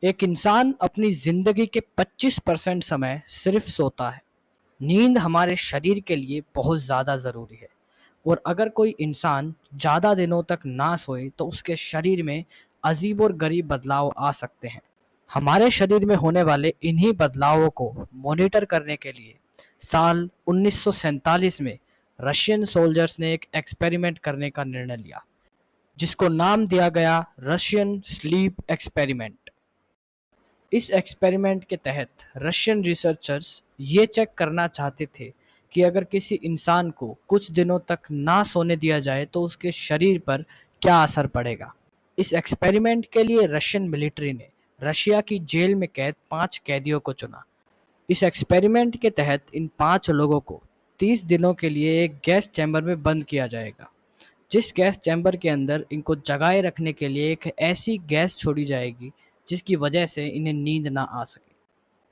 एक इंसान अपनी जिंदगी के 25% समय सिर्फ सोता है। नींद हमारे शरीर के लिए बहुत ज़्यादा ज़रूरी है और अगर कोई इंसान ज़्यादा दिनों तक ना सोए तो उसके शरीर में अजीब और गरीब बदलाव आ सकते हैं। हमारे शरीर में होने वाले इन्हीं बदलावों को मॉनिटर करने के लिए साल 1947 में रशियन सोल्जर्स ने एक एक्सपेरिमेंट करने का निर्णय लिया, जिसको नाम दिया गया रशियन स्लीप एक्सपेरिमेंट। इस एक्सपेरिमेंट के तहत रशियन रिसर्चर्स ये चेक करना चाहते थे कि अगर किसी इंसान को कुछ दिनों तक ना सोने दिया जाए तो उसके शरीर पर क्या असर पड़ेगा। इस एक्सपेरिमेंट के लिए रशियन मिलिट्री ने रशिया की जेल में कैद 5 कैदियों को चुना। इस एक्सपेरिमेंट के तहत इन 5 लोगों को 30 दिनों के लिए एक गैस चैम्बर में बंद किया जाएगा, जिस गैस चैम्बर के अंदर इनको जगाए रखने के लिए एक ऐसी गैस छोड़ी जाएगी जिसकी वजह से इन्हें नींद ना आ सके।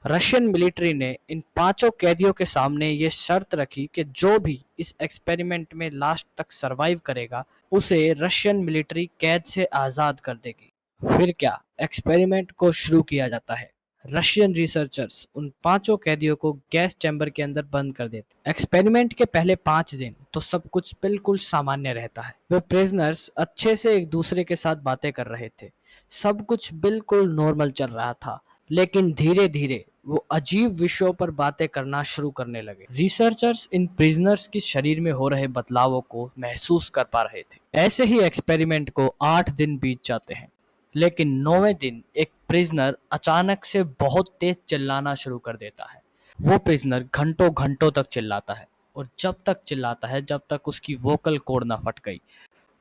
रशियन मिलिट्री ने इन 5 कैदियों के सामने ये शर्त रखी कि जो भी इस एक्सपेरिमेंट में लास्ट तक सरवाइव करेगा उसे रशियन मिलिट्री कैद से आज़ाद कर देगी। फिर क्या, एक्सपेरिमेंट को शुरू किया जाता है। रशियन रिसर्चर्स उन 5 कैदियों को गैस चैम्बर के अंदर बंद कर देते। एक्सपेरिमेंट के पहले 5 दिन तो सब कुछ बिल्कुल सामान्य रहता है। वे प्रिजनर्स अच्छे से एक दूसरे के साथ बातें कर रहे थे, सब कुछ बिल्कुल नॉर्मल चल रहा था। लेकिन धीरे धीरे वो अजीब विषयों पर बातें करना शुरू करने लगे। रिसर्चर्स इन प्रिजनर्स के शरीर में हो रहे बदलावों को महसूस कर पा रहे थे। ऐसे ही एक्सपेरिमेंट को 8 दिन बीत जाते हैं, लेकिन 9वें दिन एक प्रिजनर अचानक से बहुत तेज चिल्लाना शुरू कर देता है। वो प्रिजनर घंटों घंटों तक चिल्लाता है और जब तक चिल्लाता है जब तक उसकी वोकल कॉर्ड ना फट गई।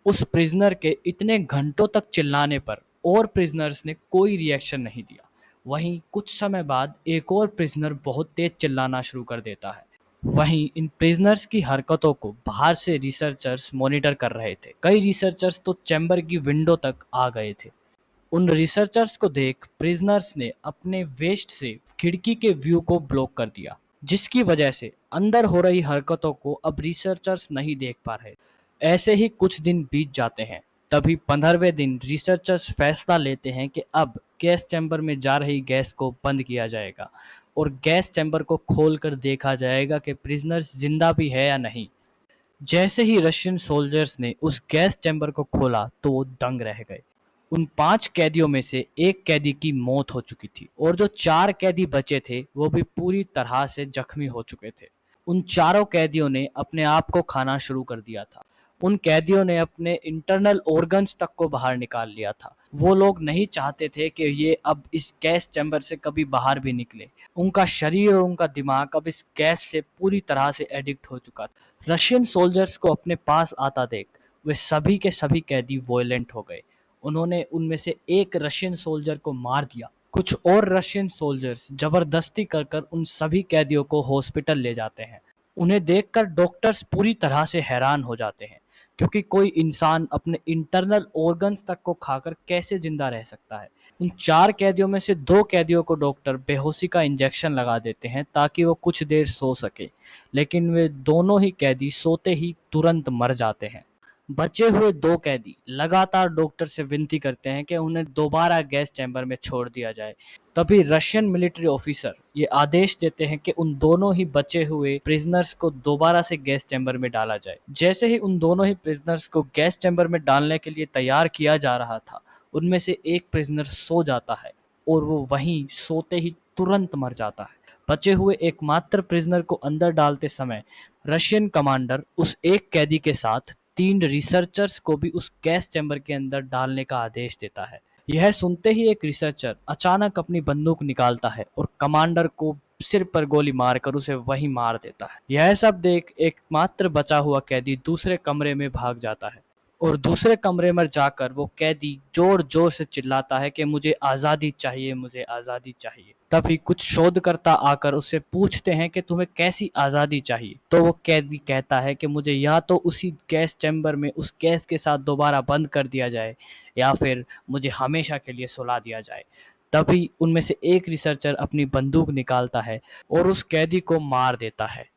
उस प्रिजनर के इतने घंटों तक चिल्लाने पर और प्रिजनर्स ने कोई रिएक्शन नहीं दिया। वहीं कुछ समय बाद एक और प्रिजनर बहुत तेज चिल्लाना शुरू कर देता है। वहीं इन प्रिजनर्स की हरकतों को बाहर से रिसर्चर्स मॉनिटर कर रहे थे। कई रिसर्चर्स तो चैम्बर की विंडो तक आ गए थे। उन रिसर्चर्स को देख प्रिजनर्स ने अपने वेस्ट से खिड़की के व्यू को ब्लॉक कर दिया, जिसकी वजह से अंदर हो रही हरकतों को अब रिसर्चर्स नहीं देख पा रहे। ऐसे ही कुछ दिन बीत जाते हैं। तभी 15वें दिन रिसर्चर्स फैसला लेते हैं कि अब गैस चैम्बर में जा रही गैस को बंद किया जाएगा और गैस चैम्बर को खोलकर देखा जाएगा कि प्रिजनर्स जिंदा भी है या नहीं। जैसे ही रशियन सोल्जर्स ने उस गैस चैम्बर को खोला तो वो दंग रह गए। उन 5 कैदियों में से एक कैदी की मौत हो चुकी थी और जो 4 कैदी बचे थे वो भी पूरी तरह से जख्मी हो चुके थे। उन चारों कैदियों ने अपने आप को खाना शुरू कर दिया था। उन कैदियों ने अपने इंटरनल ऑर्गन्स तक को बाहर निकाल लिया था। वो लोग नहीं चाहते थे कि ये अब इस गैस चैम्बर से कभी बाहर भी निकले। उनका शरीर और उनका दिमाग अब इस गैस से पूरी तरह से एडिक्ट हो चुका था। रशियन सोल्जर्स को अपने पास आता देख वे सभी के सभी कैदी वॉयलेंट हो गए। उन्होंने उनमें से एक रशियन सोल्जर को मार दिया। कुछ और रशियन सोल्जर्स जबरदस्ती कर कर उन सभी कैदियों को हॉस्पिटल ले जाते हैं। उन्हें देखकर डॉक्टर्स पूरी तरह से हैरान हो जाते हैं, क्योंकि कोई इंसान अपने इंटरनल ऑर्गन्स तक को खाकर कैसे जिंदा रह सकता है। उन 4 कैदियों में से 2 कैदियों को डॉक्टर बेहोशी का इंजेक्शन लगा देते हैं ताकि वो कुछ देर सो सके, लेकिन वे दोनों ही कैदी सोते ही तुरंत मर जाते हैं। बचे हुए 2 कैदी लगातार डॉक्टर से विनती करते हैं कि उन्हें दोबारा गैस चैम्बर में छोड़ दिया जाए। तभी रशियन मिलिट्री ऑफिसर ये आदेश देते हैं कि उन दोनों ही बचे हुए प्रिजनर्स को दोबारा से गैस चैम्बर में डाला जाए। जैसे ही उन दोनों ही प्रिजनर्स को गैस चैम्बर में डालने के लिए तैयार किया जा रहा था, उनमें से एक प्रिजनर सो जाता है और वो वहीं सोते ही तुरंत मर जाता है। बचे हुए एकमात्र प्रिजनर को अंदर डालते समय रशियन कमांडर उस एक कैदी के साथ 3 रिसर्चर्स को भी उस गैस चैम्बर के अंदर डालने का आदेश देता है। यह सुनते ही एक रिसर्चर अचानक अपनी बंदूक निकालता है और कमांडर को सिर पर गोली मारकर उसे वहीं मार देता है। यह सब देख एकमात्र बचा हुआ कैदी दूसरे कमरे में भाग जाता है और दूसरे कमरे में जाकर वो कैदी जोर जोर से चिल्लाता है कि मुझे आज़ादी चाहिए, मुझे आज़ादी चाहिए। तभी कुछ शोधकर्ता आकर उससे पूछते हैं कि तुम्हें कैसी आज़ादी चाहिए। तो वो कैदी कहता है कि मुझे या तो उसी गैस चैम्बर में उस गैस के साथ दोबारा बंद कर दिया जाए या फिर मुझे हमेशा के लिए सुला दिया जाए। तभी उनमें से एक रिसर्चर अपनी बंदूक निकालता है और उस कैदी को मार देता है।